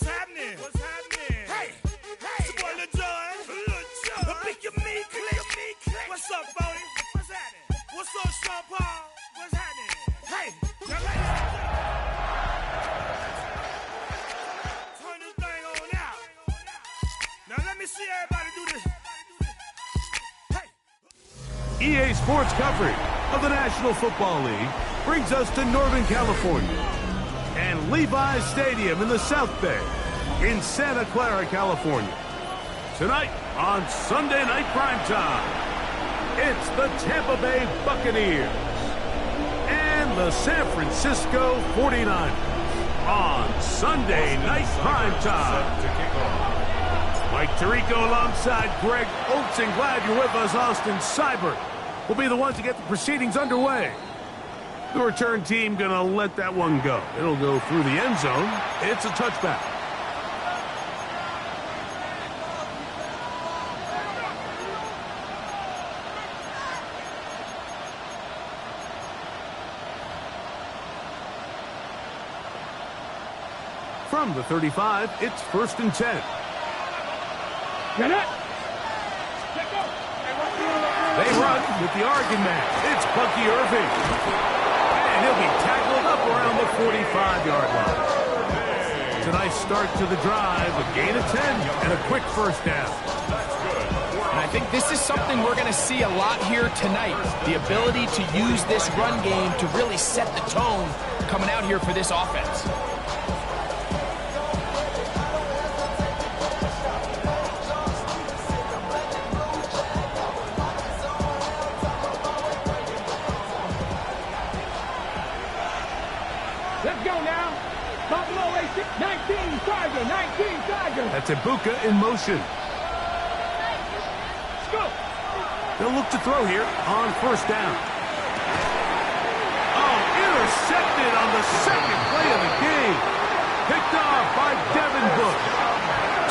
What's happening? What's happening? Hey, it's your boy Lil Jon. The Pick Your Me Click. What's up, Bodie? What's happening? What's up, Sean Paul? What's happening? Hey, now ladies and gentlemen, turn this thing on out. Now let me see everybody do this. EA Sports coverage of the National Football League brings us to Northern California and Levi's Stadium in the South Bay in Santa Clara, California. Tonight on Sunday Night Primetime, it's the Tampa Bay Buccaneers and the San Francisco 49ers on Sunday Night Primetime. Mike Tirico alongside Greg Olsen. Glad you're with us. Austin Seibert will be the ones to get the proceedings underway. The return team going to let that one go. It'll go through the end zone. It's a touchback. From the 35, it's 1st and 10. Get it! They run with the Oregon man. It's Bucky Irving. And he'll be tackled up around the 45-yard line. It's a nice start to the drive, a gain of 10, and a quick first down. And I think this is something we're going to see a lot here tonight. The ability to use this run game to really set the tone coming out here for this offense. Let's go now. Buffalo 19 Tiger. That's Ibuka in motion. Let's go. They'll look to throw here on 1st down. Oh, intercepted on the second play of the game. Picked off by Devin Bush.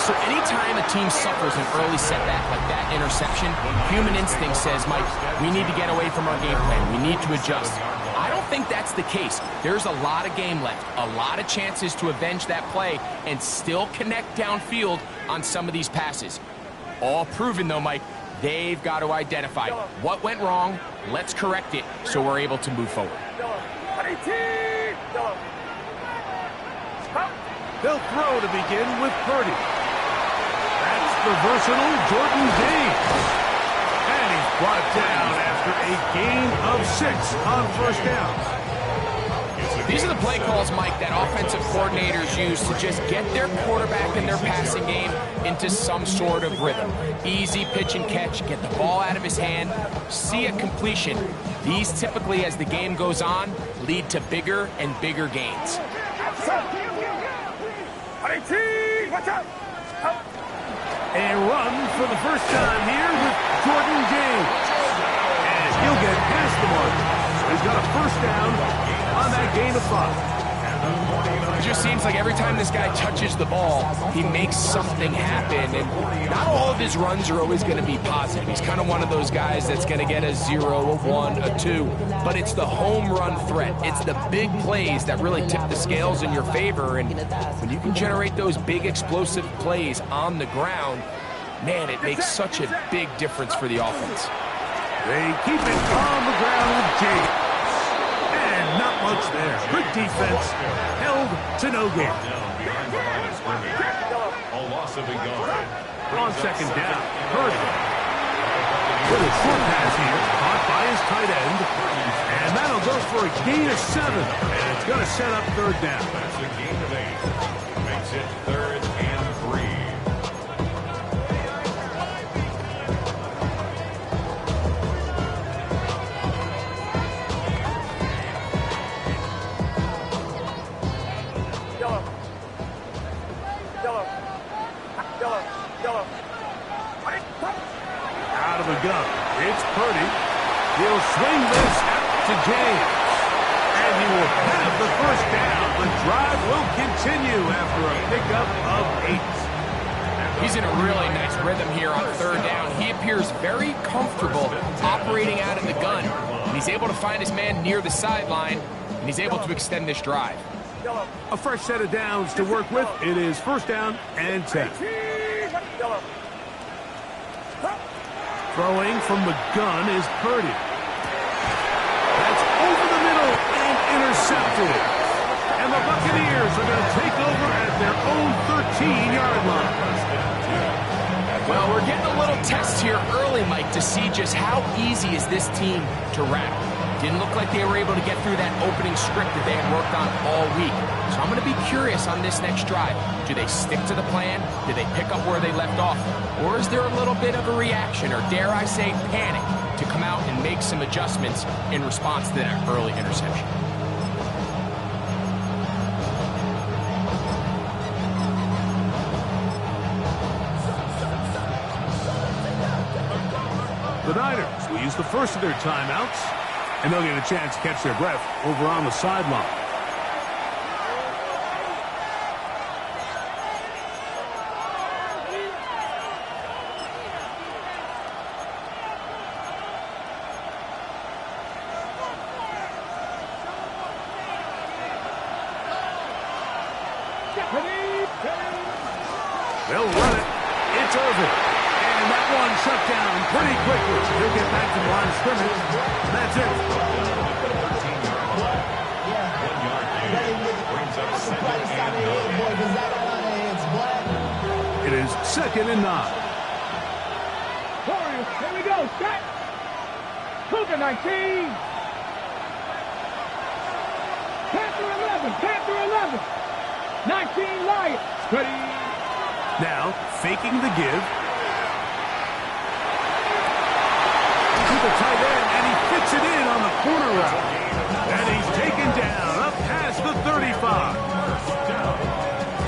So anytime a team suffers an early setback like that interception, human instinct says, Mike, we need to get away from our game plan. We need to adjust. I don't think that's the case. There's a lot of game left, a lot of chances to avenge that play and still connect downfield on some of these passes. All proven, though, Mike, they've got to identify what went wrong, let's correct it so we're able to move forward. They'll throw to begin with Purdy. That's the versatile Jordan Davis. And he's brought down after a gain of 6 on 1st down. These are the play calls, Mike, that offensive coordinators use to just get their quarterback and their passing game into some sort of rhythm. Easy pitch and catch, get the ball out of his hand, see a completion. These typically, as the game goes on, lead to bigger and bigger gains. A run for the first time here with Jordan James. And he'll get past the mark. He's got a 1st down on that gain of 5. It just seems like every time this guy touches the ball, he makes something happen. And not all of his runs are always going to be positive. He's kind of one of those guys that's going to get a 0, a 1, a 2. But it's the home run threat. It's the big plays that really tip the scales in your favor. And when you can generate those big explosive plays on the ground, man, it makes such a big difference for the offense. They keep it on the ground with James. And not much there. Good defense. Held to no gain. On 2nd down, Purdy. With a short pass here, caught by his tight end. And that'll go for a gain of 7. And it's going to set up 3rd down. That's a gain of 8. Makes it 3rd and 3. Out of the gun, it's Purdy. He'll swing this out to James. And he will have the 1st down. The drive will continue after a pickup of 8. He's in a really nice rhythm here on 3rd down. He appears very comfortable operating out of the gun. And he's able to find his man near the sideline, and he's able to extend this drive. A fresh set of downs to work with. It is first down and 10. Throwing from the gun is Purdy. That's over the middle and intercepted. And the Buccaneers are going to take over at their own 13-yard line. Well, we're getting a little test here early, Mike, to see just how easy is this team to wrap. Didn't look like they were able to get through that opening script that they had worked on all week. So I'm going to be curious on this next drive. Do they stick to the plan? Do they pick up where they left off? Or is there a little bit of a reaction, or dare I say panic, to come out and make some adjustments in response to that early interception? The Niners will use the first of their timeouts, and they'll get a chance to catch their breath over on the sideline. They'll run it. It's over. And that one shut down pretty quickly. He'll get back to the line of scrimmage. That's it. It is 2nd and 9. Warriors, here we go. Set. Cougar 19. Panther 11. Panther 11. 19 Lions. Ready. Now, faking the give. To the tight end, and he fits it in on the corner route. And he's taken down up past the 35.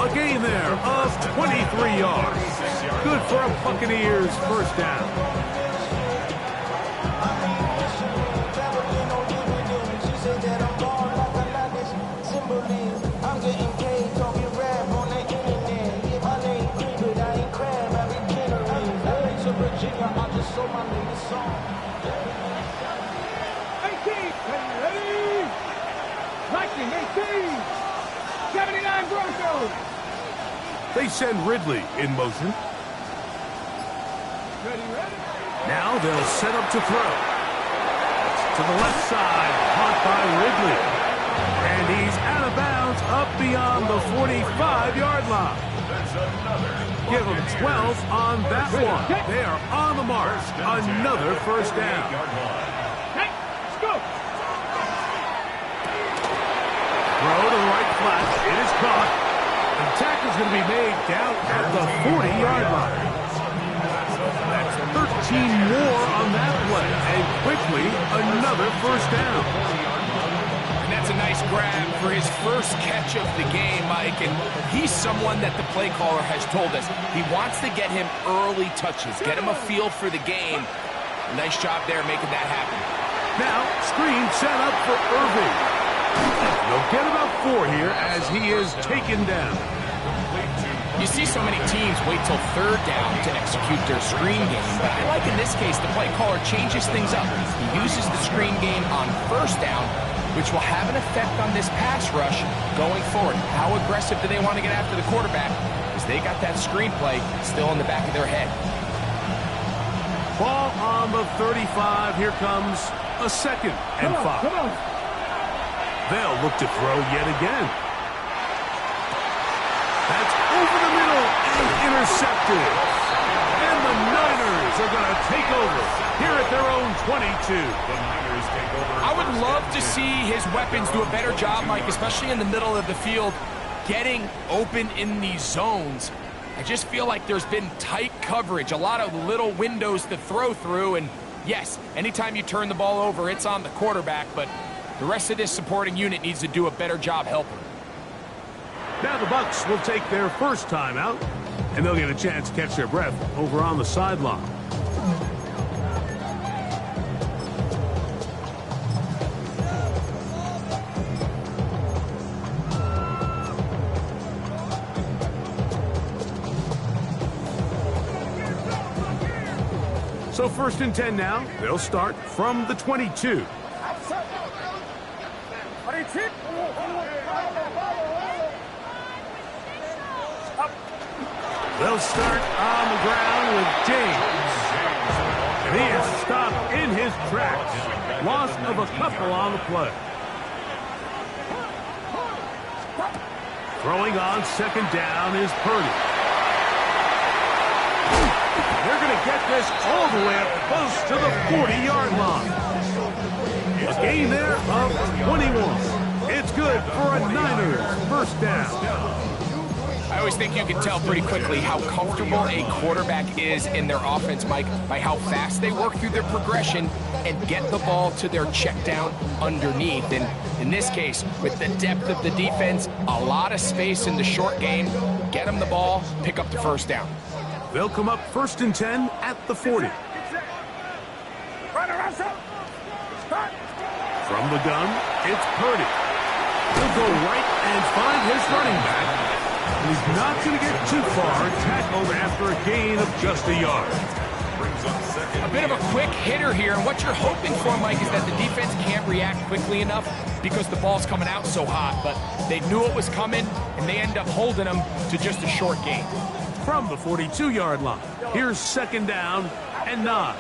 A gain there of 23 yards. Good for a Buccaneers first down. They send Ridley in motion. Now they'll set up to throw. To the left side, caught by Ridley. And he's out of bounds up beyond the 45-yard line. Give them 12 on that one. They are on the march. Another first down. Let's go. Throw to the right flat. It is caught. The tackle's going to be made down at the 40-yard line. That's 13 more on that play. And quickly, another first down. And that's a nice grab for his first catch of the game, Mike. And he's someone that the play caller has told us he wants to get him early touches, get him a feel for the game. Nice job there making that happen. Now, screen set up for Irving. They'll get about 4 here as he is taken down. You see so many teams wait till 3rd down to execute their screen game, but I like in this case the play caller changes things up. He uses the screen game on 1st down, which will have an effect on this pass rush going forward. How aggressive do they want to get after the quarterback? Because they got that screenplay still in the back of their head. Ball on the 35. Here comes a 2nd and 5. Come on. They'll look to throw yet again. That's over the middle and intercepted. And the Niners are going to take over here at their own 22. The Niners take over. I would love to see his weapons do a better job, Mike, especially in the middle of the field, getting open in these zones. I just feel like there's been tight coverage, a lot of little windows to throw through, and yes, anytime you turn the ball over, it's on the quarterback, but the rest of this supporting unit needs to do a better job helping. Now the Bucs will take their first timeout, and they'll get a chance to catch their breath over on the sideline. So 1st and 10 now. They'll start from the 22. They'll start on the ground with James. And he is stopped in his tracks. Loss of a couple on the play. Throwing on second down is Purdy. They're going to get this all the way up close to the 40-yard line. A gain there of 21. It's good for a Niners first down. I always think you can tell pretty quickly how comfortable a quarterback is in their offense, Mike, by how fast they work through their progression and get the ball to their check down underneath. And in this case, with the depth of the defense, a lot of space in the short game, get them the ball, pick up the first down. They'll come up 1st and 10 at the 40. From the gun, it's Purdy. He'll go right and find his running back. He's not going to get too far, tackled after a gain of just a yard. A bit of a quick hitter here, and what you're hoping for, Mike, is that the defense can't react quickly enough because the ball's coming out so hot, but they knew it was coming, and they end up holding them to just a short gain. From the 42-yard line, here's second down and 9.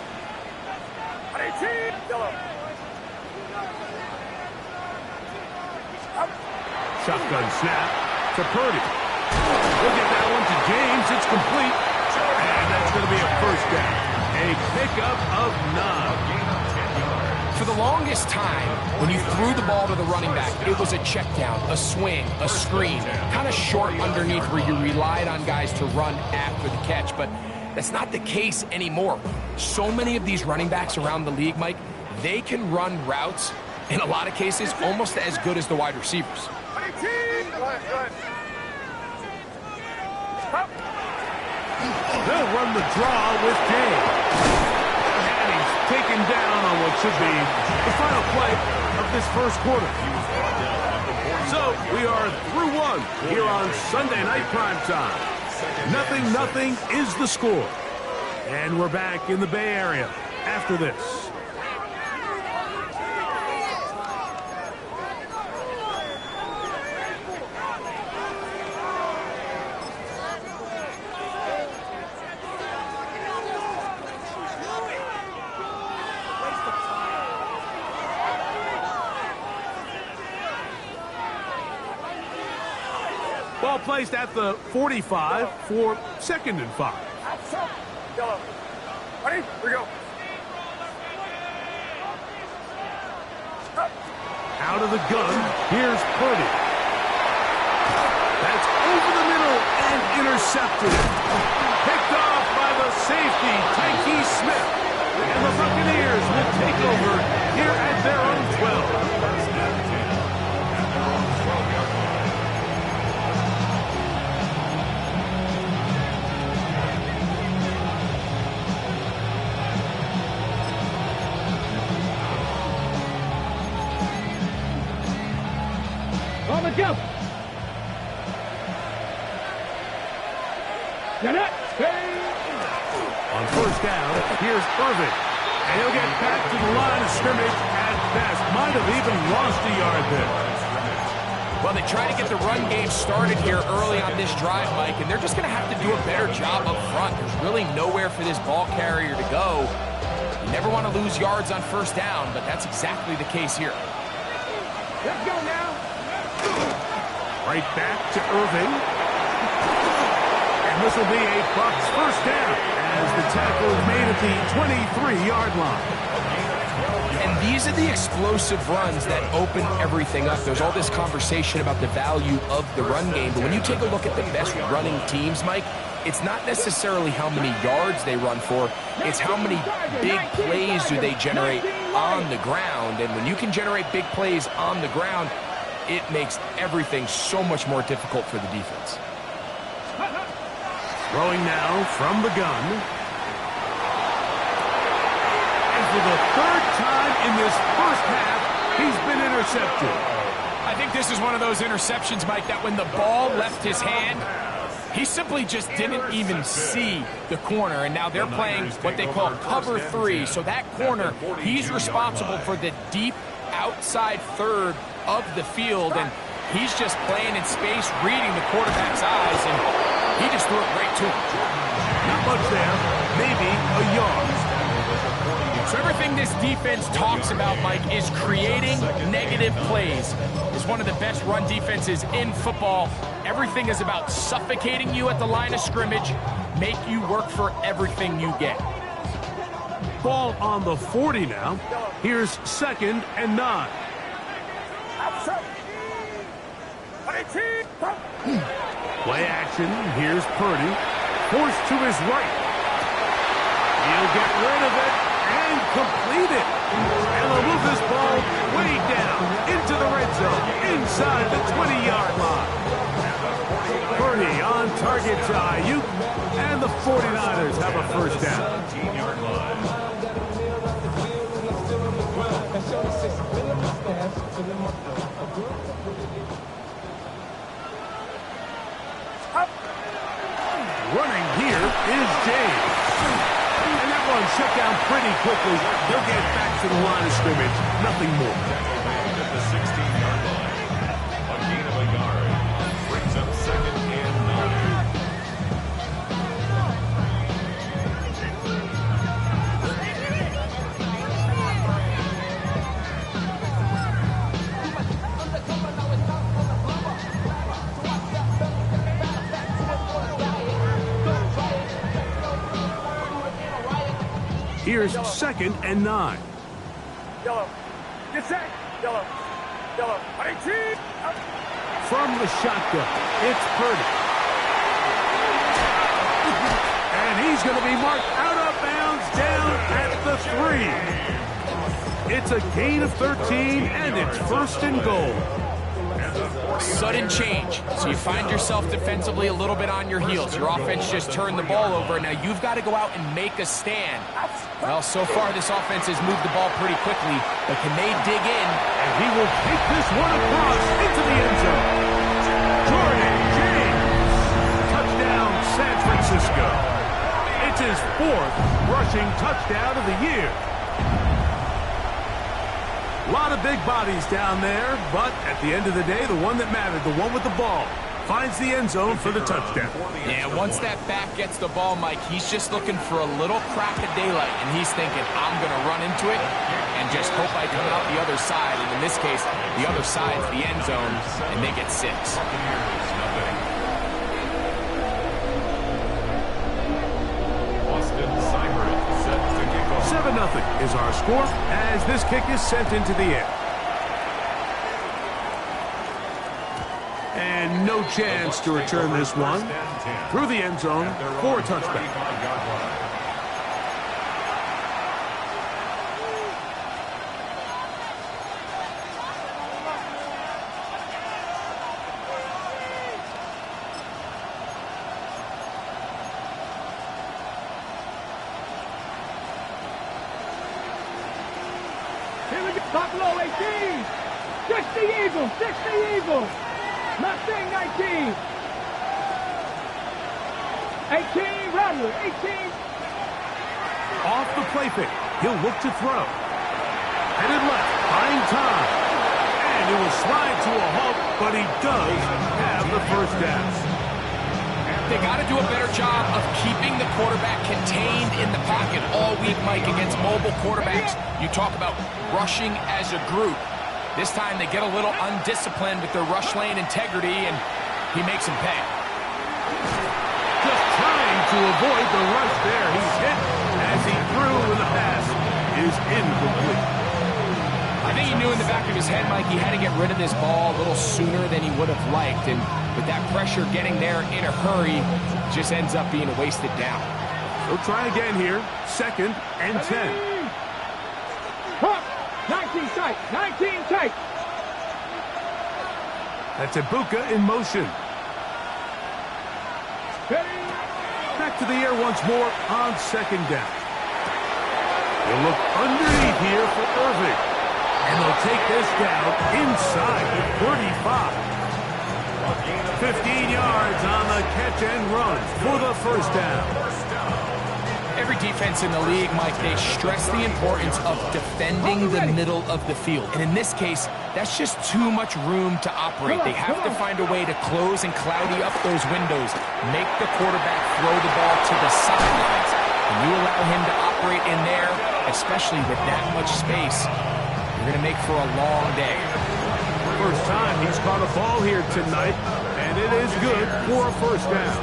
Shotgun snap to Purdy. We'll get that one to James. It's complete. And that's going to be a first down. A pickup of 9. For the longest time, when you threw the ball to the running back, it was a check down, a swing, a screen, kind of short underneath where you relied on guys to run after the catch. But that's not the case anymore. So many of these running backs around the league, Mike, they can run routes, in a lot of cases, almost as good as the wide receivers. They'll run the draw with James. And he's taken down on what should be the final play of this first quarter. So we are through one here on Sunday Night Primetime. 0-0 is the score. And we're back in the Bay Area after this. Ball placed at the 45 for 2nd and 5. Ready? Here we go. Out of the gun, here's Purdy. That's over the middle and intercepted. Picked off by the safety, Tyke Smith. And the Buccaneers will take over here at their own 12. On the jump. On first down, here's Irving. And he'll get back to the line of scrimmage at best. Might have even lost a yard there. Well, they try to get the run game started here early on this drive, Mike, and they're just going to have to do a better job up front. There's really nowhere for this ball carrier to go. You never want to lose yards on first down, but that's exactly the case here. Let's go now. Right back to Irving. And this will be a Bucs first down as the tackle is made at the 23-yard line. And these are the explosive runs that open everything up. There's all this conversation about the value of the run game, but when you take a look at the best running teams, Mike, it's not necessarily how many yards they run for, it's how many big plays do they generate on the ground. And when you can generate big plays on the ground, it makes everything so much more difficult for the defense. Throwing now from the gun. And for the third time in this first half, he's been intercepted. I think this is one of those interceptions, Mike, that when the ball left his hand, he simply just didn't even see the corner, and now they're playing what they call cover 3. So that corner, he's responsible for the deep outside third of the field, and he's just playing in space, reading the quarterback's eyes, and he just threw it right to him. Not much there, maybe a yard. So everything this defense talks about, Mike, is creating negative plays. It's one of the best run defenses in football. Everything is about suffocating you at the line of scrimmage, make you work for everything you get. Ball on the 40 now. Here's 2nd and 9. Play action. Here's Purdy. Forced to his right. He'll get rid of it and complete it. And they'll move this ball way down into the red zone, inside the 20-yard line. Purdy on target to Ayuk, and the 49ers have a first down. Running here is James. And that one shut down pretty quickly. They'll get back to the line of scrimmage. Nothing more. At the 16-yard line. A gain of a yard. Brings up 2nd and 9. Here's 2nd and 9. Yellow. Get set. Yellow. Yellow. From the shotgun, it's Purdy. And he's going to be marked out of bounds down at the 3. It's a gain of 13, and it's 1st and goal. Sudden change. So you find yourself defensively a little bit on your heels. Your offense just turned the ball over. Now you've got to go out and make a stand. Well, so far this offense has moved the ball pretty quickly, but can they dig in? And he will take this one across into the end zone. Jordan James. Touchdown, San Francisco. It's his 4th rushing touchdown of the year. A lot of big bodies down there, but at the end of the day, the one that mattered, the one with the ball, finds the end zone for the touchdown. Yeah, once that back gets the ball, Mike, he's just looking for a little crack of daylight, and he's thinking, I'm going to run into it and just hope I come out the other side. And in this case, the other side's the end zone, and they get 6. 7-0 is our score as this kick is sent into the air. And no chance to return this one through the end zone for a touchback. Top low, 18. 60 Eagles. 60 Eagles. Mustang 19. 18 Rattler. 18. Off the play fake. He'll look to throw. Headed left. Buying time. And it will slide to a halt, but he does have the first down. They got to do a better job of keeping the quarterback contained in the pocket all week, Mike, against mobile quarterbacks. You talk about rushing as a group. This time they get a little undisciplined with their rush lane integrity, and he makes them pay. Just trying to avoid the rush there. He's hit as he threw, and the pass is incomplete. I think he knew in the back of his head, Mike, he had to get rid of this ball a little sooner than he would have liked, and with that pressure getting there in a hurry, just ends up being a wasted down. He'll try again here. 2nd and 10. 19 tight. 19 tight. That's Ibuka in motion. Back to the air once more on 2nd down. He'll look underneath here for Irving. And they'll take this down inside the 35. 15 yards on the catch and run for the first down. Every defense in the league, Mike, they stress the importance of defending the middle of the field. And in this case, that's just too much room to operate. They have to find a way to close and cloudy up those windows, make the quarterback throw the ball to the sidelines. And you allow him to operate in there, especially with that much space, you're going to make for a long day. First time he's caught a ball here tonight, and it is good for a first down.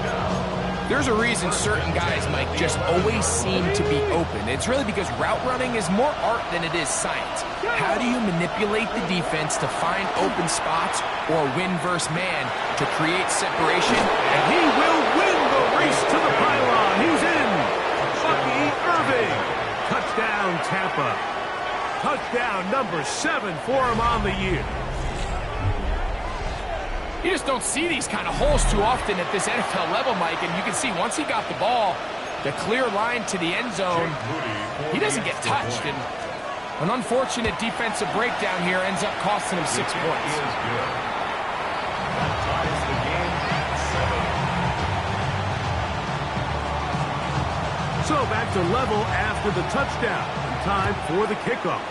There's a reason certain guys, Mike, just always seem to be open. It's really because route running is more art than it is science. How do you manipulate the defense to find open spots or win versus man to create separation? And he will win the race to the pylon. He's in. Bucky Irving. Touchdown, Tampa. Touchdown number 7 for him on the year. You just don't see these kind of holes too often at this NFL level, Mike, and you can see once he got the ball, the clear line to the end zone, he doesn't get touched, and an unfortunate defensive breakdown here ends up costing him 6 points. That ties the game at 7. So back to level after the touchdown. Time for the kickoff.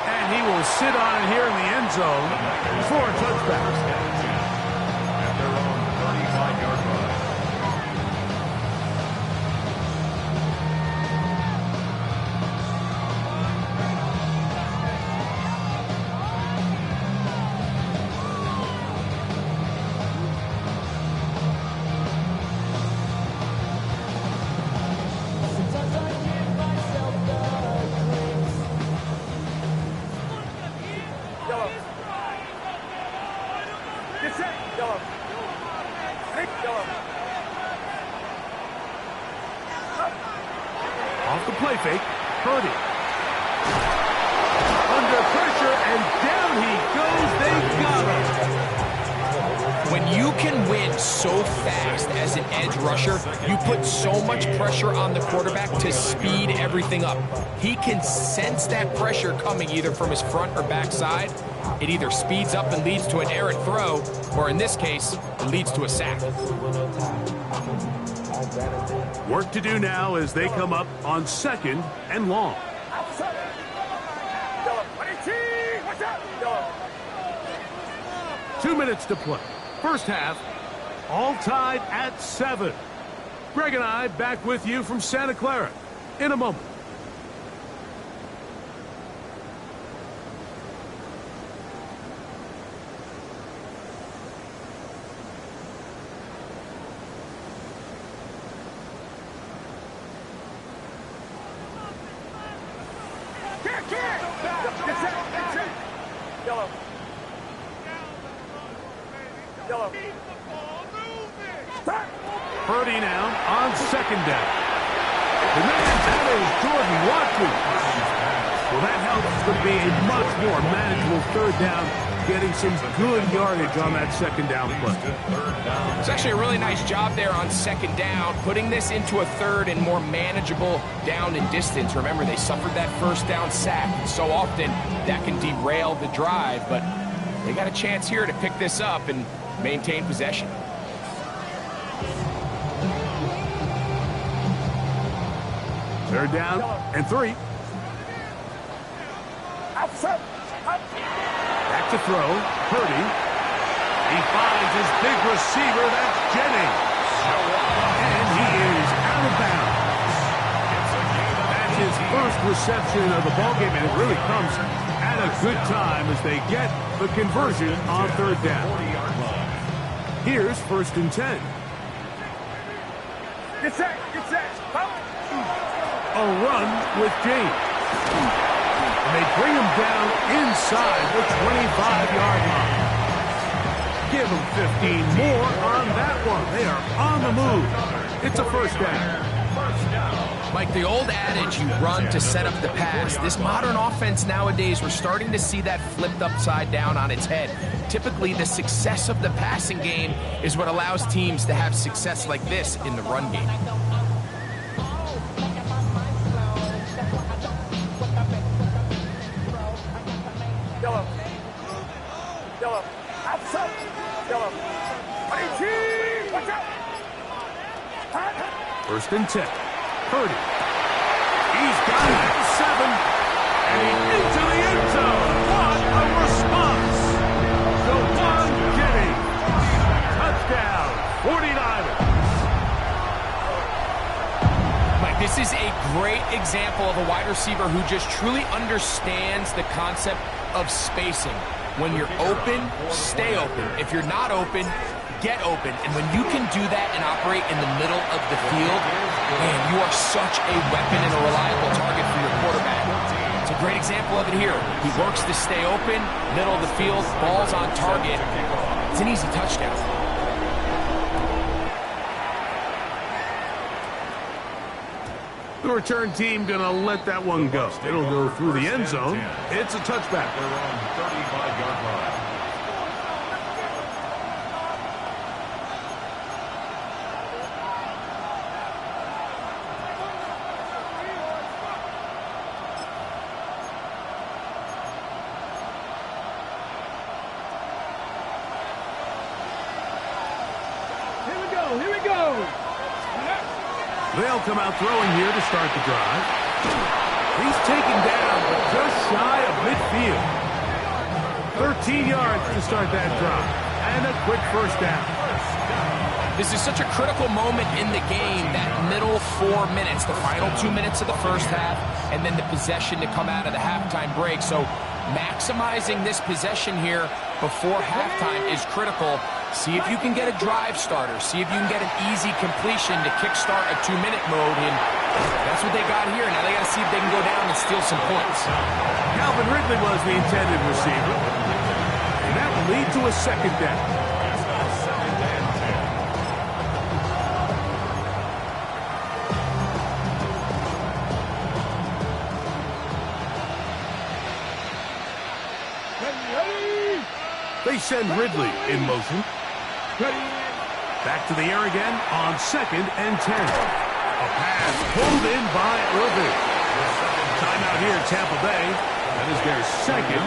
And he will sit on it here in the end zone for a touchback. At their own 35-yard line. Off the play fake, Purdy. Under pressure, and down he goes. They got him. When you can win so fast as an edge rusher, you put so much pressure on the quarterback to speed everything up. He can sense that pressure coming either from his front or back side. It either speeds up and leads to an errant throw, or in this case, it leads to a sack. Work to do now as they come up on 2nd and long. 2 minutes to play. First half, all tied at 7. Greg and I back with you from Santa Clara in a moment. Purdy now on 2nd down. The man, that is Jordan Watkins. Well, that helps. It's going to be a much more manageable 3rd down, getting some good yardage on that 2nd down play. It's actually a really nice job there on 2nd down, putting this into a 3rd and more manageable down and distance. Remember, they suffered that 1st down sack, and so often that can derail the drive, but they got a chance here to pick this up and maintain possession. Third down and 3. Back to throw. Purdy. He finds his big receiver. That's Jennings. And he is out of bounds. That's his first reception of the ballgame, and it really comes at a good time as they get the conversion on 3rd down. Here's 1st and 10. Get set. A run with James. And they bring him down inside the 25-yard line. Give him 15 more on that one. They are on the move. It's a 1st down. Like the old adage, you run to set up the pass. This modern offense nowadays, we're starting to see that flipped upside down on its head. Typically, the success of the passing game is what allows teams to have success like this in the run game. Outside. Watch out. 1st and 10. Purdy. He's got it at the 7. And he's into the end zone. What a response. The one getting. Touchdown, 49ers. Mike, this is a great example of a wide receiver who just truly understands the concept of spacing. When you're open, stay open. If you're not open, get open. And when you can do that and operate in the middle of the field, man, you are such a weapon and a reliable target for your quarterback. It's a great example of it here. He works to stay open, middle of the field, ball's on target. It's an easy touchdown. The return team gonna let that one go. It'll go through the end zone. It's a touchback. They're on 35-yard line. Here we go. They'll come out throwing here to start the drive. He's taken down, but just shy of midfield. 13 yards to start that drive. And a quick first down. This is such a critical moment in the game, that middle 4 minutes, the final 2 minutes of the first half, and then the possession to come out of the halftime break. So maximizing this possession here before halftime is critical. See if you can get a drive starter. See if you can get an easy completion to kickstart a 2-minute mode. And that's what they got here. Now they got to see if they can go down and steal some points. Calvin Ridley was the intended receiver. And that will lead to a second down. They send Ridley in motion. Back to the air again on 2nd and 10. A pass pulled in by Irving. Timeout here in Tampa Bay. That is their second,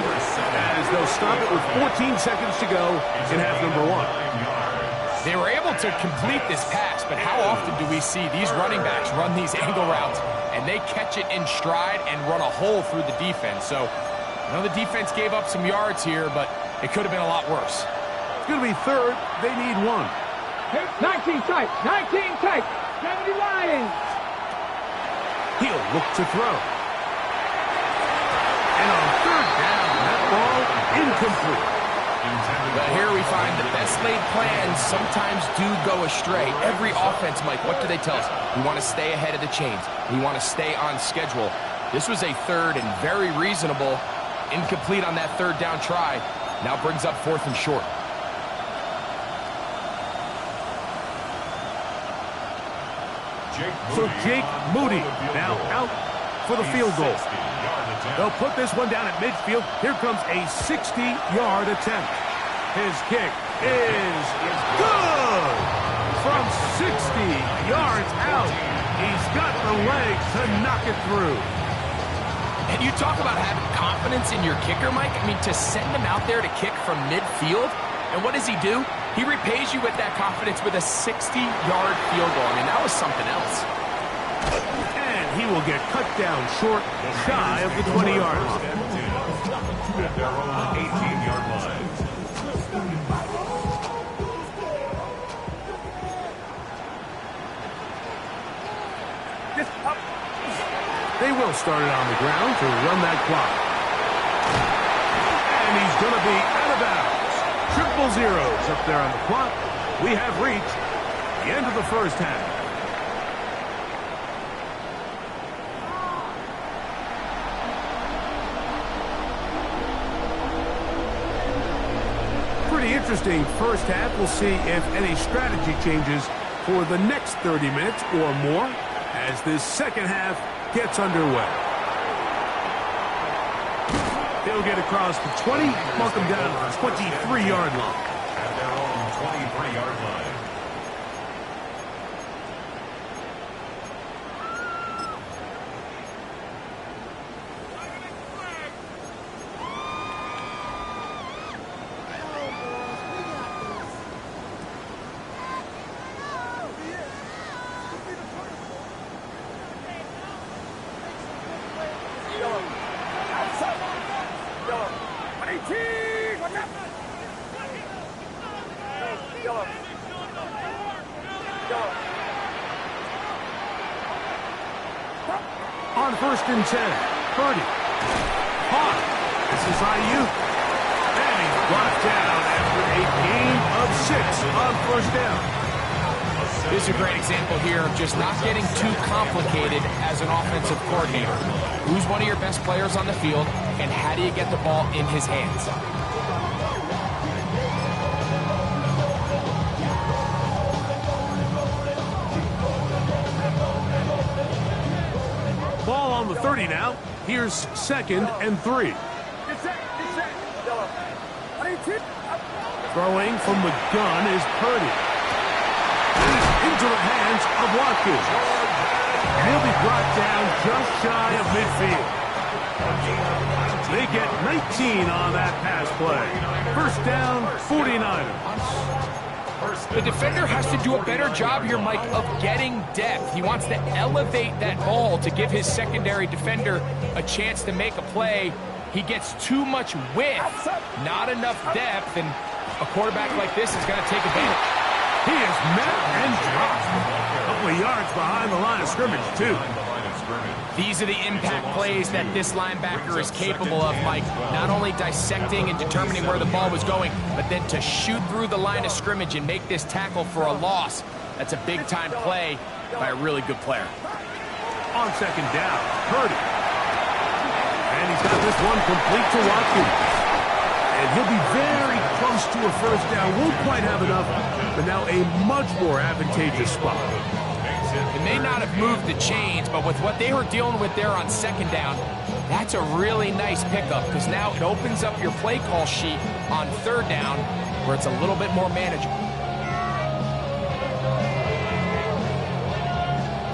as they'll stop it with 14 seconds to go in half number 1. They were able to complete this pass, but how often do we see these running backs run these angle routes and they catch it in stride and run a hole through the defense? So I know the defense gave up some yards here, but it could have been a lot worse. It's going to be 3rd. They need 1. 19 tight. 70 Lions. He'll look to throw. And on 3rd down, that ball incomplete. But here we find the best laid plans sometimes do go astray. Every offense, Mike, what do they tell us? We want to stay ahead of the chains. We want to stay on schedule. This was a 3rd and very reasonable. Incomplete on that 3rd down try. Now brings up 4th and short. So Jake Moody now out for the field goal. They'll put this one down at midfield. Here comes a 60-yard attempt. His kick is good. From 60 yards out, he's got the legs to knock it through. And you talk about having confidence in your kicker, Mike. I mean, to send him out there to kick from midfield, and what does he do? He repays you with that confidence with a 60-yard field goal. I mean, that was something else. And he will get cut down short, shy of the 20-yard line. At their own 18-yard line. They will start it on the ground to run that clock. And he's going to be out of bounds. 0-0 up there on the clock. We have reached the end of the first half. Pretty interesting first half. We'll see if any strategy changes for the next 30 minutes or more as this second half gets underway. He'll get across the 20, mark him down to the 23-yard line. At their own 23-yard line. On 1st and 10, Purdy. Hot. This is IU. And he's brought down after a gain of 6 on 1st down. This is a great example here of just not getting too complicated as an offensive coordinator. Who's one of your best players on the field, and how do you get the ball in his hands? Ball on the 30 now. Here's 2nd and 3. Throwing from the gun is Purdy. Into the hands of Watkins. And he'll be brought down just shy of midfield. They get 19 on that pass play. 1st down, 49ers. The defender has to do a better job here, Mike, of getting depth. He wants to elevate that ball to give his secondary defender a chance to make a play. He gets too much width, not enough depth, and a quarterback like this is going to take advantage. He is met and dropped. A couple of yards behind the line of scrimmage, too. These are the impact plays that this linebacker is capable of, Mike. Not only dissecting and determining where the ball was going, but then to shoot through the line of scrimmage and make this tackle for a loss. That's a big-time play by a really good player. On 2nd down, Purdy. And he's got this one complete to Watkins. And he'll be very close to a 1st down. Won't quite have enough, but now a much more advantageous spot. It may not have moved the chains, but with what they were dealing with there on 2nd down, that's a really nice pickup because now it opens up your play call sheet on 3rd down where it's a little bit more manageable.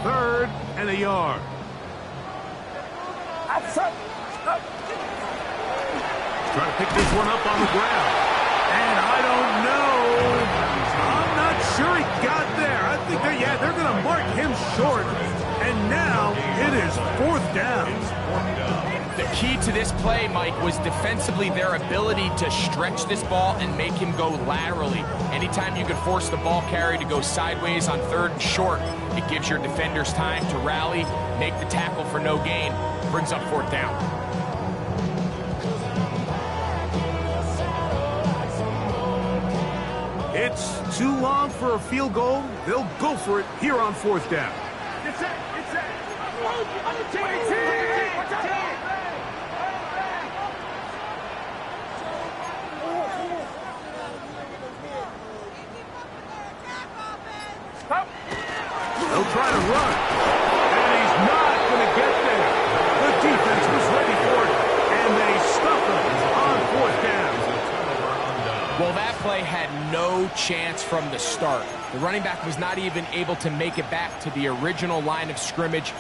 3rd and a yard. Trying to pick this one up on the ground. And I don't know. I'm not sure he got there. I think they're going to mark him short. And now it is 4th down. The key to this play, Mike, was defensively their ability to stretch this ball and make him go laterally. Anytime you could force the ball carry to go sideways on 3rd and short, it gives your defenders time to rally, make the tackle for no gain, brings up 4th down. It's too long for a field goal. They'll go for it here on 4th down. It's set. On the team. They'll try to run. And he's not going to get there. The defense was ready for it, and they stuff him on 4th down. Well, that play had no chance from the start. The running back was not even able to make it back to the original line of scrimmage.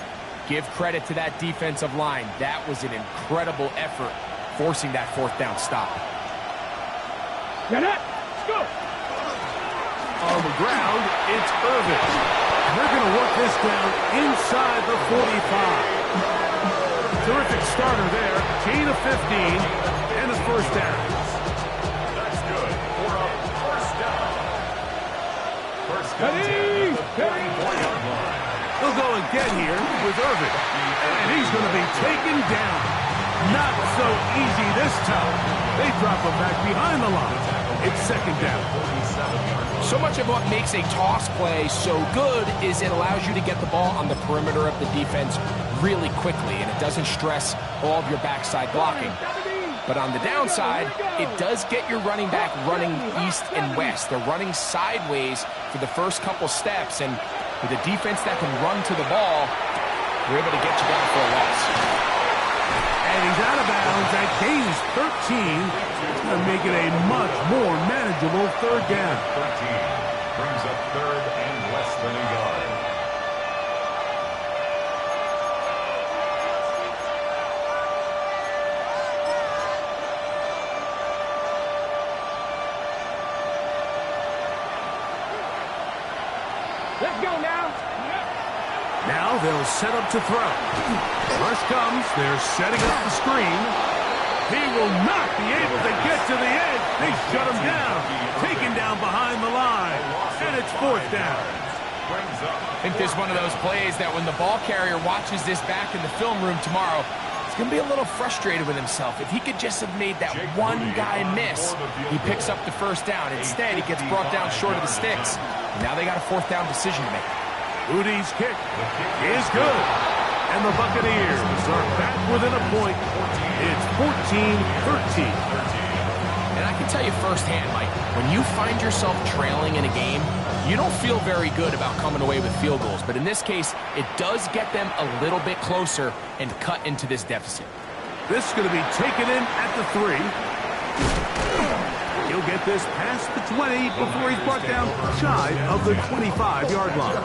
Give credit to that defensive line. That was an incredible effort, forcing that 4th down stop. Go. On the ground, it's Irvin. They're going to work this down inside the 45. Terrific starter there. Gain of 15 and a 1st down. That's good for a 1st down. 1st down. They'll go again here with Irvin. And he's going to be taken down. Not so easy this time. They drop him back behind the line. It's 2nd down. So much of what makes a toss play so good is it allows you to get the ball on the perimeter of the defense really quickly, and it doesn't stress all of your backside blocking. But on the downside, it does get your running back running east and west. They're running sideways for the first couple steps, and with a defense that can run to the ball, they're able to get you down for a loss. And he's out of bounds at gains 13. It's going to make it a much more manageable 3rd down. 13 brings up 3rd and less than a yard. Let's go now. Now they'll set up to throw. Rush comes. They're setting up the screen. He will not be able to get to the edge. They shut him down. Taken down behind the line. And it's fourth down. I think this is one of those plays that when the ball carrier watches this back in the film room tomorrow, he's going to be a little frustrated with himself. If he could just have made that one guy miss, he picks up the first down. Instead, he gets brought down short of the sticks. Now they got a fourth down decision to make. Udi's kick is good. And the Buccaneers are back within a point. It's 14-13. And I can tell you firsthand, Mike, when you find yourself trailing in a game, you don't feel very good about coming away with field goals. But in this case, it does get them a little bit closer and cut into this deficit. This is going to be taken in at the 3. He'll get this past the 20 before he's brought down shy of the 25-yard line.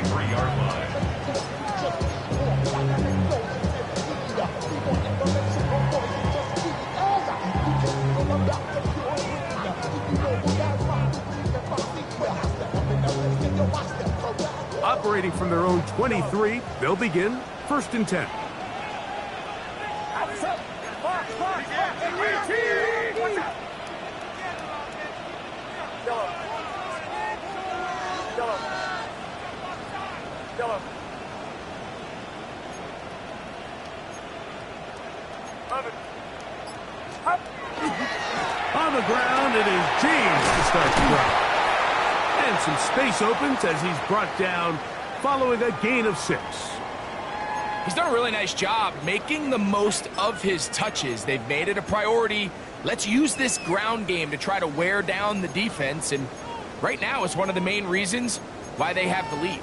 23-yard line. Operating from their own 23, they'll begin 1st and 10. On the ground, it is James to start the drive. And some space opens as he's brought down following a gain of 6. He's done a really nice job making the most of his touches. They've made it a priority. Let's use this ground game to try to wear down the defense. And right now it's one of the main reasons why they have the lead.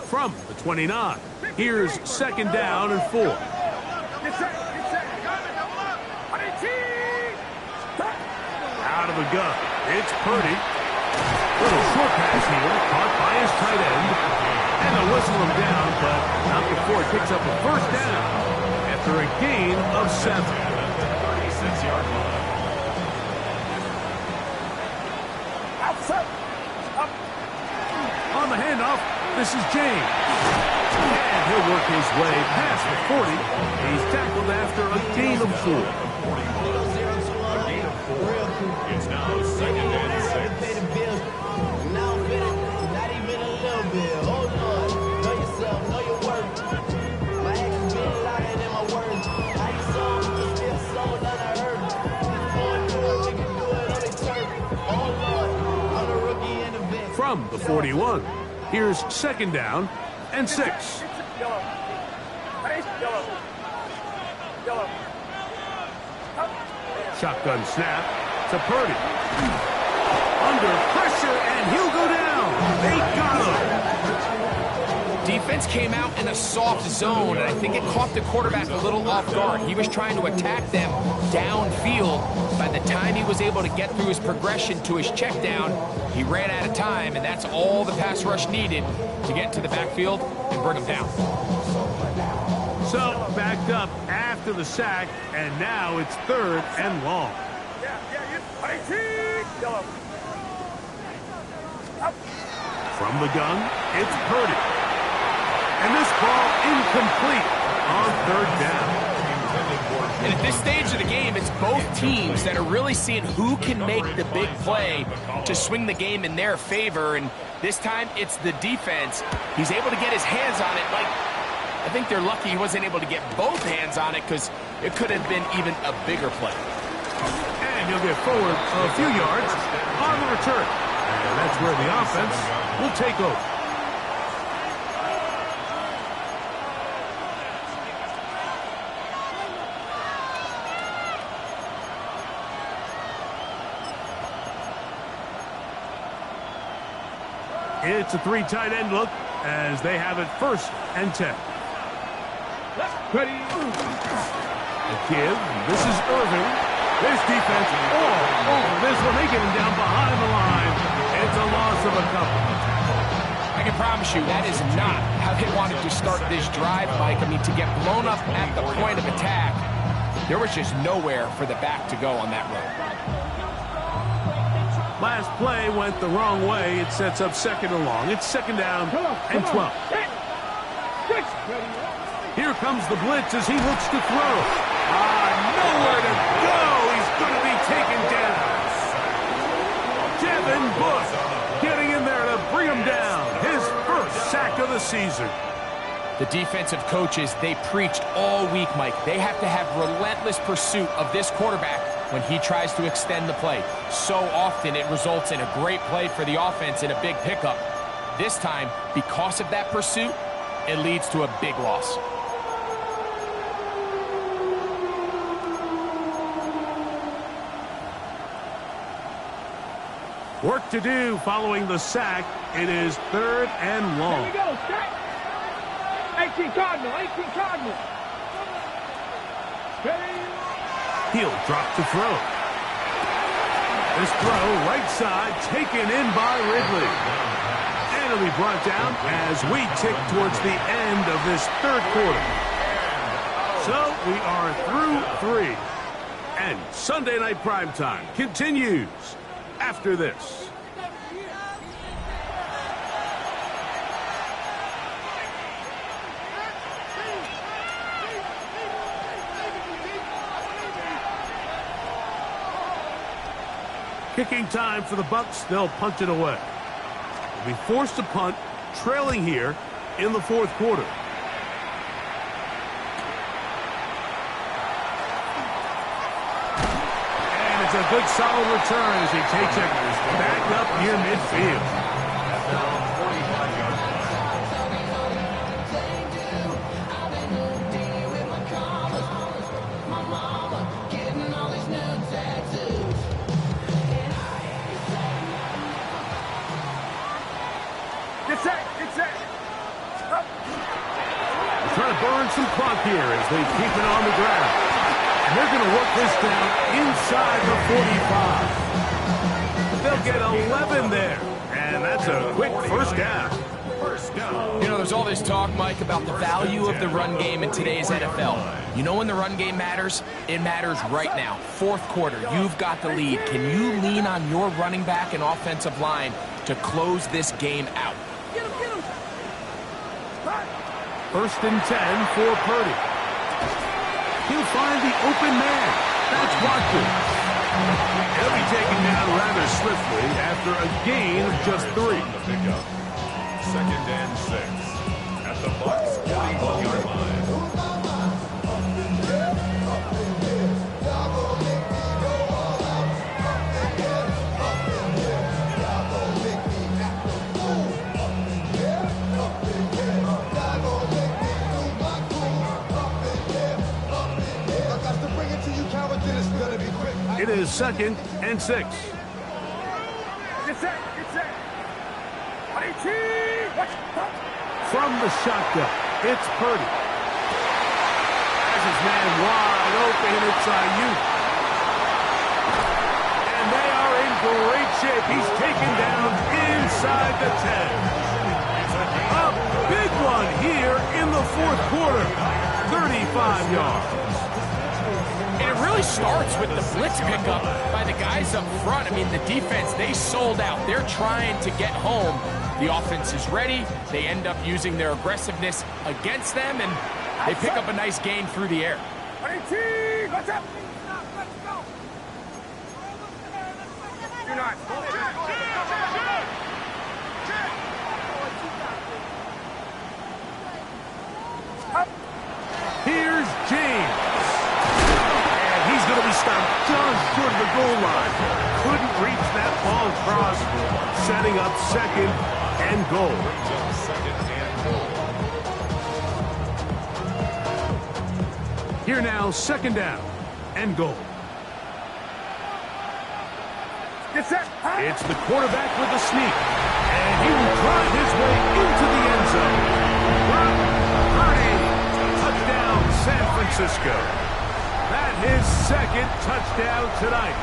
From the 29, here's 2nd down and 4. Out of the gun, it's Purdy. Little short pass here, caught by his tight end. And they'll whistle him down, but not before he picks up a 1st down after a gain of 7. 36-yard line. On the handoff, this is James. And he'll work his way past the 40. He's tackled after a gain of 4. A gain of 4. It's now 2nd and 6. From the 41, here's 2nd down and 6. Shotgun snap to Purdy. Under pressure, and he'll go down. They got him. Defense came out in a soft zone, and I think it caught the quarterback a little off guard. He was trying to attack them downfield. By the time he was able to get through his progression to his check down, he ran out of time, and that's all the pass rush needed to get to the backfield and bring him down. So, backed up after the sack, and now it's 3rd and long. From the gun, it's Purdy. And this ball incomplete on 3rd down. And at this stage of the game, it's both teams that are really seeing who can make the big play to swing the game in their favor. And this time, it's the defense. He's able to get his hands on it. Like, I think they're lucky he wasn't able to get both hands on it because it could have been even a bigger play. And he'll get forward a few yards on the return. And that's where the offense will take over. It's a 3 tight end look as they have it 1st and 10. Ready. The give. This is Irving. This defense all over this one. They get him down behind the line. It's a loss of a couple. I can promise you that is not how they wanted to start this drive, Mike. I mean, to get blown up at the point of attack, there was just nowhere for the back to go on that run. Last play went the wrong way. It sets up second and long. It's second down and 12. Here comes the blitz as he looks to throw. Nowhere to go. He's going to be taken down. Devin Bush getting in there to bring him down. His first sack of the season. The defensive coaches, they preached all week, Mike. They have to have relentless pursuit of this quarterback when he tries to extend the play. So often it results in a great play for the offense and a big pickup. This time, because of that pursuit, it leads to a big loss. Work to do following the sack. It is third and long. Here we go, set. 18 Cardinal, 18 Cardinal. He'll drop to throw. This throw, right side, taken in by Ridley. And it'll be brought down as we tick towards the end of this third quarter. So we are through 3. And Sunday Night Primetime continues after this. Kicking time for the Bucks. They'll punt it away. They'll be forced to punt, trailing here in the fourth quarter. And it's a good solid return as he takes it back up near midfield. Burn some clock here as they keep it on the ground. And they're going to work this down inside the 45. They'll get 11 there. And that's a quick first down. You know, there's all this talk, Mike, about the value of the run game in today's NFL. You know when the run game matters? It matters right now. Fourth quarter, you've got the lead. Can you lean on your running back and offensive line to close this game out? First and 10 for Purdy. He'll find the open man. That's Watkins. He'll be taken down rather swiftly after a gain of just 3. Second and 6 at the Bucks 41-yard line. It is second and 6. Get set, get set. From the shotgun, it's Purdy. Has his man wide open, it's Ayuk. And they are in great shape. He's taken down inside the 10. A big one here in the fourth quarter. 35 yards. And it really starts with the blitz pickup by the guys up front. I mean, the defense, they sold out. They're trying to get home. The offense is ready. They end up using their aggressiveness against them, and they pick up a nice gain through the air. What's up? Do not. Here's James. And he's going to be stopped just short of the goal line. Couldn't reach that ball across, setting up second and goal. Here now, second down and goal. Get set. It's the quarterback with the sneak. And he will drive his way into the end zone. Purdy, touchdown San Francisco. That his second touchdown tonight.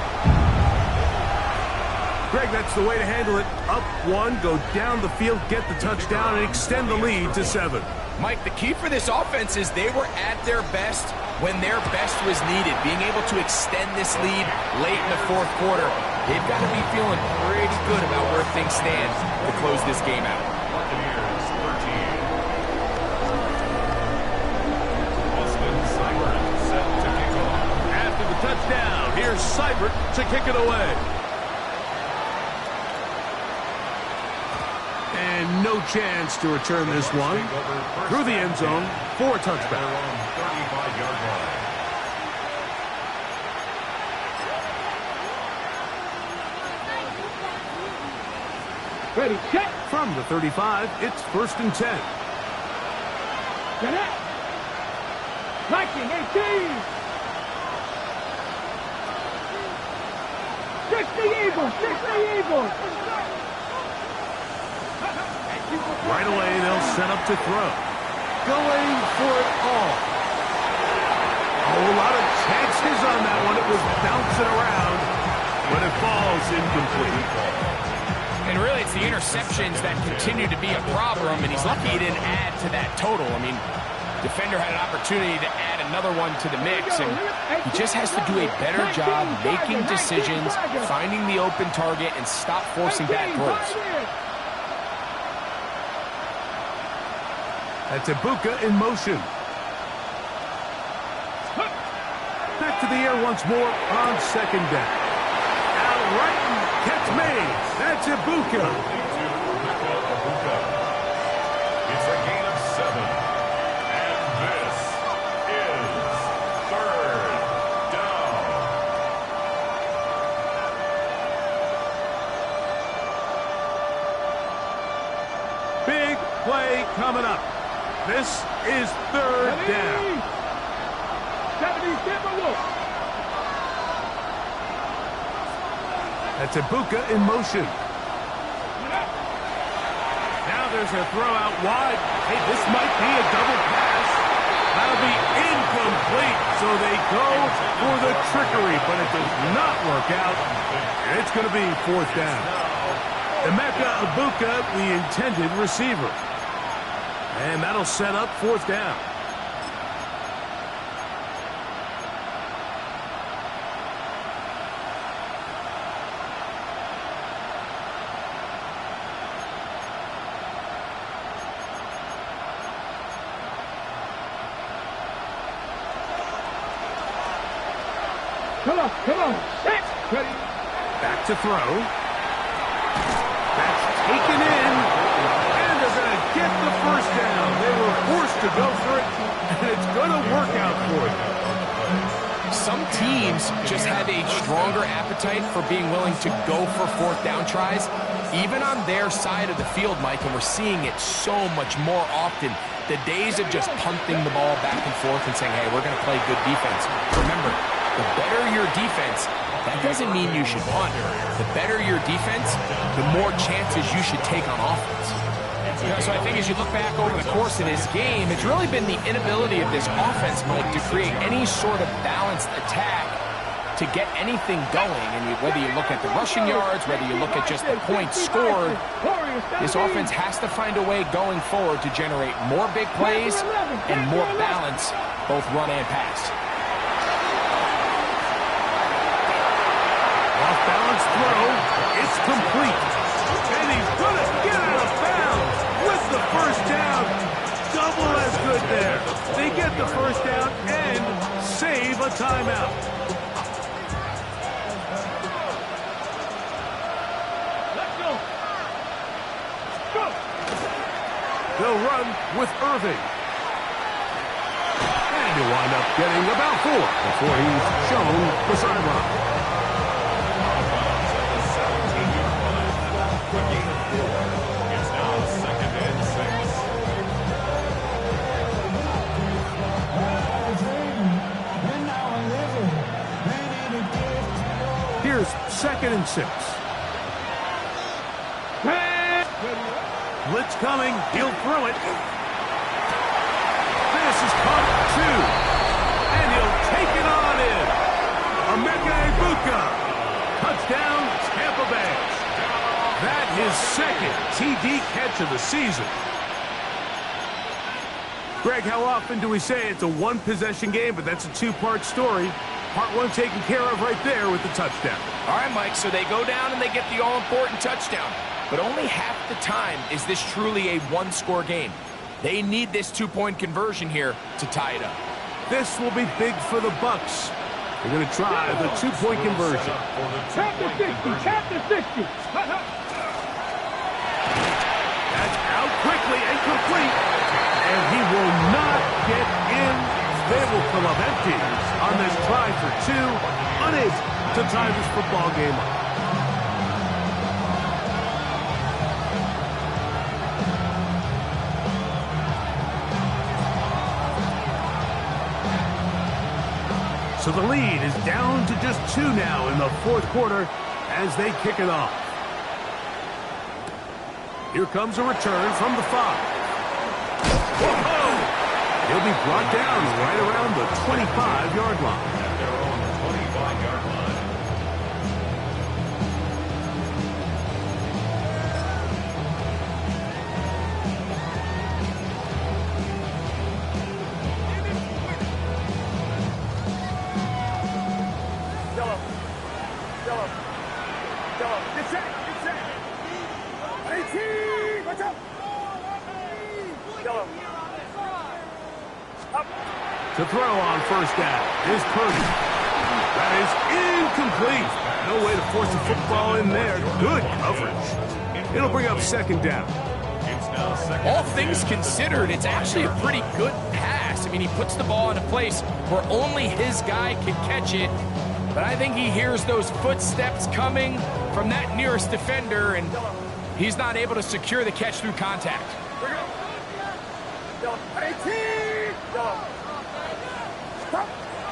Greg, that's the way to handle it. Up one, go down the field, get the touchdown, and extend the lead to 7. Mike, the key for this offense is they were at their best when their best was needed. Being able to extend this lead late in the fourth quarter, They've got to be feeling pretty good about where things stand to close this game out. Buccaneers 13. Austin Seibert set to kick off. After the touchdown, here's Seibert to kick it away. And no chance to return this one. Through the end zone for a touchback. 35-yard line. Ready, check. From the 35, it's 1st and 10. Get it. Liking 18. 60 Eagles, 60 Eagles. Right away, they'll set up to throw. Going for it all. A lot of chances on that one. It was bouncing around, but it falls incomplete. And really, it's the interceptions that continue to be a problem, and he's lucky he didn't add to that total. I mean, defender had an opportunity to add another one to the mix, and he just has to do a better job making decisions, finding the open target, and stop forcing bad throws. That's Ibuka in motion. Back to the air once more on 2nd down. Out right, catch made. That's Ibuka. It's a gain of 7. And this is 3rd down. Big play coming up. This is 3rd down. 70 Timberwolves. That's Ibuka in motion. Now there's a throw out wide. Hey, this might be a double pass. That'll be incomplete. So they go for the trickery, but it does not work out. And it's going to be 4th down. Emeka Ibuka, the intended receiver. And that'll set up 4th down. Come on. Set. Ready. Back to throw. That's taken in. And they're going to get the 1st down. They were forced to go for it, and it's going to work out for them. Some teams just have a stronger appetite for being willing to go for 4th down tries, even on their side of the field, Mike, and we're seeing it so much more often. The days of just punting the ball back and forth and saying, hey, we're going to play good defense. Remember, the better your defense, that doesn't mean you should punt. The better your defense, the more chances you should take on offense. So I think as you look back over the course of this game, it's really been the inability of this offense, Mike, to create any sort of balanced attack to get anything going. And whether you look at the rushing yards, whether you look at just the points scored, this offense has to find a way going forward to generate more big plays and more balance, both run and pass. Off-balance throw. It's complete. And he's going to get out of bounds with the 1st down. Double as good there. They get the 1st down and save a timeout. Let's go. Go. They'll run with Irving. And he'll wind up getting about 4 before he's shown the sideline. It's now 2nd and 6. Here's 2nd and 6. Blitz coming. He'll throw it. This is caught 2. And he'll take it on in. Emeka Ibuka. Touchdown, Tampa Bay. That his 2nd TD catch of the season. Greg, how often do we say it's a one-possession game, but that's a 2-part story? Part one taken care of right there with the touchdown. All right, Mike, so they go down and they get the all-important touchdown. But only half the time is this truly a one-score game. They need this two-point conversion here to tie it up. This will be big for the Bucks. They're going to try the two-point conversion. Tap the 60, tap the 60. That's out quickly and complete. And he will not get in. They will come up empty on this try for two. Unable to tie this football game up. So the lead is down to just two now in the fourth quarter as they kick it off. Here comes a return from the 5. Whoa! He'll be brought down right around the 25-yard line. At their own 25-yard line. To throw on first down is Purdy. That is incomplete. No way to force a football in there. Good coverage. It'll bring up second down. It's now second. All things considered, it's actually a pretty good pass. I mean, he puts the ball in a place where only his guy can catch it. But I think he hears those footsteps coming from that nearest defender, and he's not able to secure the catch through contact.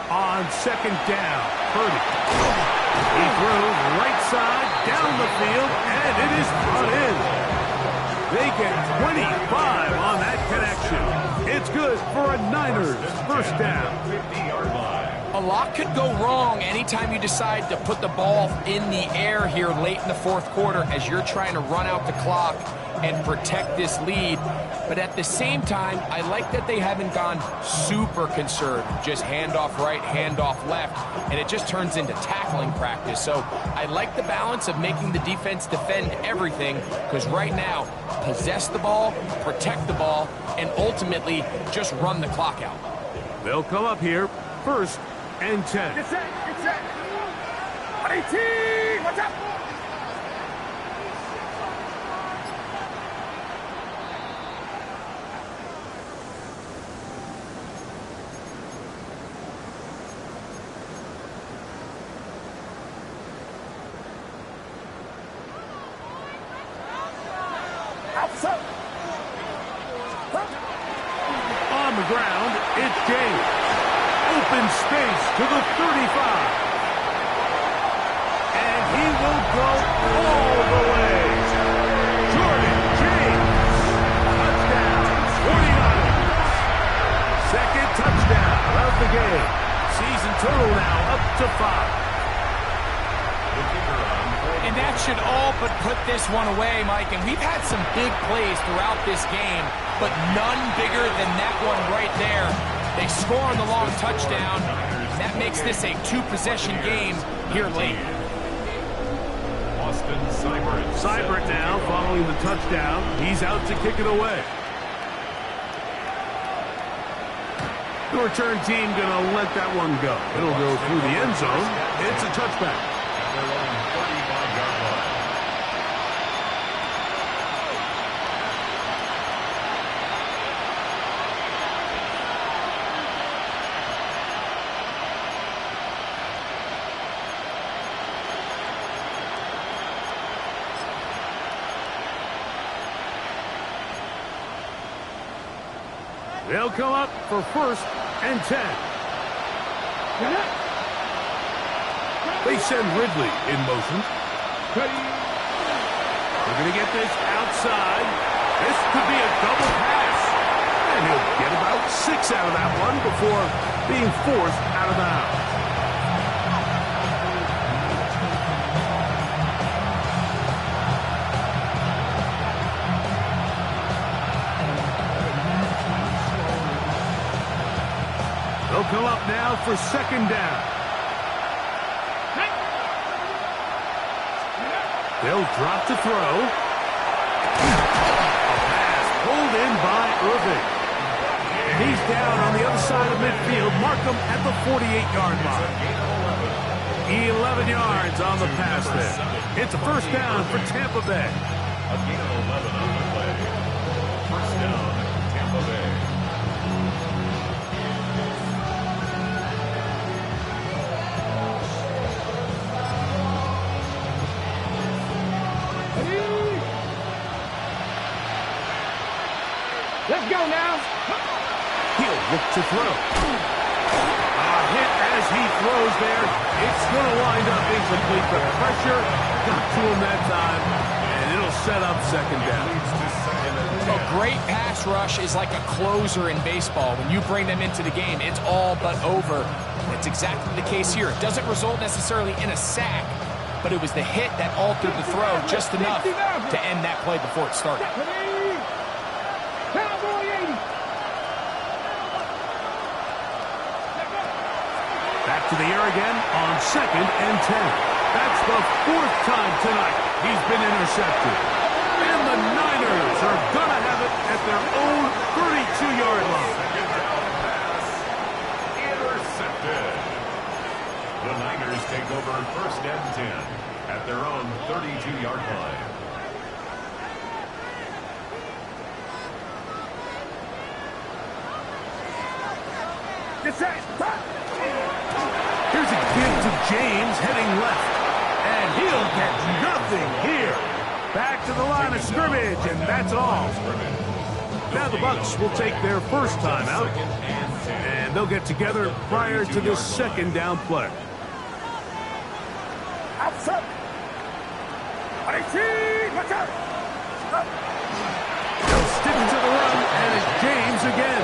On second down, Purdy. He throws right side down the field, and it is brought in. They get 25 on that connection. It's good for a Niners first down. 50-yard line. A lot could go wrong anytime you decide to put the ball in the air here late in the fourth quarter as you're trying to run out the clock and protect this lead. But at the same time, I like that they haven't gone super conservative, just handoff right, handoff left, and it just turns into tackling practice. So I like the balance of making the defense defend everything, because right now, possess the ball, protect the ball, and ultimately just run the clock out. They'll come up here, first and 10. Get set, get set. 18, watch out. On the ground, it's James. Open space to the 35. And he will go all the way. Jordan James. Touchdown, 49ers. Second touchdown of the game. Season total now up to 5. And that should all but put this one away, Mike. And we've had some big plays throughout this game, but none bigger than that one right there. They score on the long touchdown. That makes this a two-possession game here late. Austin Seibert. Seibert now following the touchdown. He's out to kick it away. The return team going to let that one go. It'll go through the end zone. It's a touchback. Their own 35-yard line. They'll come up for first and 10. They send Ridley in motion. They're going to get this outside. This could be a double pass. And he'll get about 6 out of that one before being forced out of bounds. They'll come up now for second down. They'll drop to throw. A pass pulled in by Irving. And he's down on the other side of midfield. Mark him at the 48-yard line. 11 yards on the pass there. It's a first down for Tampa Bay. A gain of 11 on the play. First down, Tampa Bay. Let's go now. He'll look to throw. A hit as he throws there. It's going to wind up incomplete. The pressure got to him that time, and it'll set up second down. A great pass rush is like a closer in baseball. When you bring them into the game, it's all but over. That's exactly the case here. It doesn't result necessarily in a sack, but it was the hit that altered the throw just enough to end that play before it started. Cowboy 80. Back to the air again on 2nd and 10. That's the 4th time tonight he's been intercepted. And the Niners are going to have it at their own 32-yard line. Intercepted. The Niners take over 1st and 10 at their own 32-yard line. Here's a give to James heading left. And he'll get nothing here. Back to the line of scrimmage, and that's all. Now the Bucs will take their first time out, and they'll get together prior to this second down play. Outside. They'll stick to the run, and it's James again.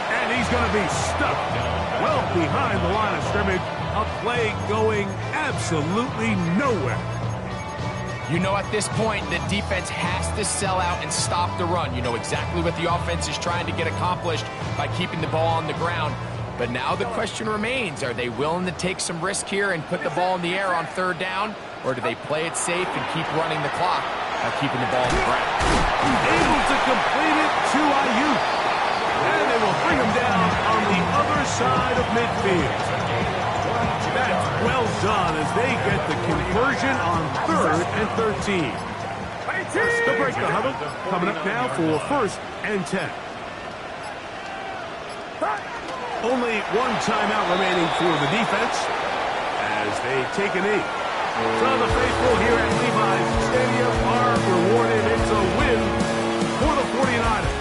And he's going to be stuck well behind the line of scrimmage. A play going absolutely nowhere. You know at this point, the defense has to sell out and stop the run. You know exactly what the offense is trying to get accomplished by keeping the ball on the ground. But now the question remains, are they willing to take some risk here and put the ball in the air on 3rd down? Or do they play it safe and keep running the clock by keeping the ball on the ground? Able to complete it to Ayuk. And they will bring him down on the other side of midfield. That's well done as they get the conversion on 3rd and 13. They'll break the huddle. Coming up now for 1st and 10. Only one timeout remaining for the defense as they take a knee. So the faithful here at Levi's Stadium are rewarded. It's a win for the 49ers.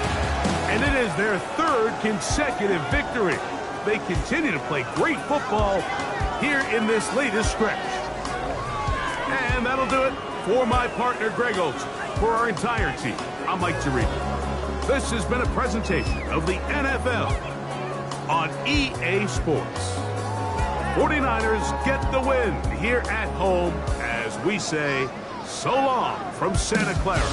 And it is their 3rd consecutive victory. They continue to play great football here in this latest stretch. And that'll do it for my partner, Greg Olson. For our entire team, I'm Mike Tirico. This has been a presentation of the NFL on EA Sports. 49ers get the win here at home as we say so long from Santa Clara.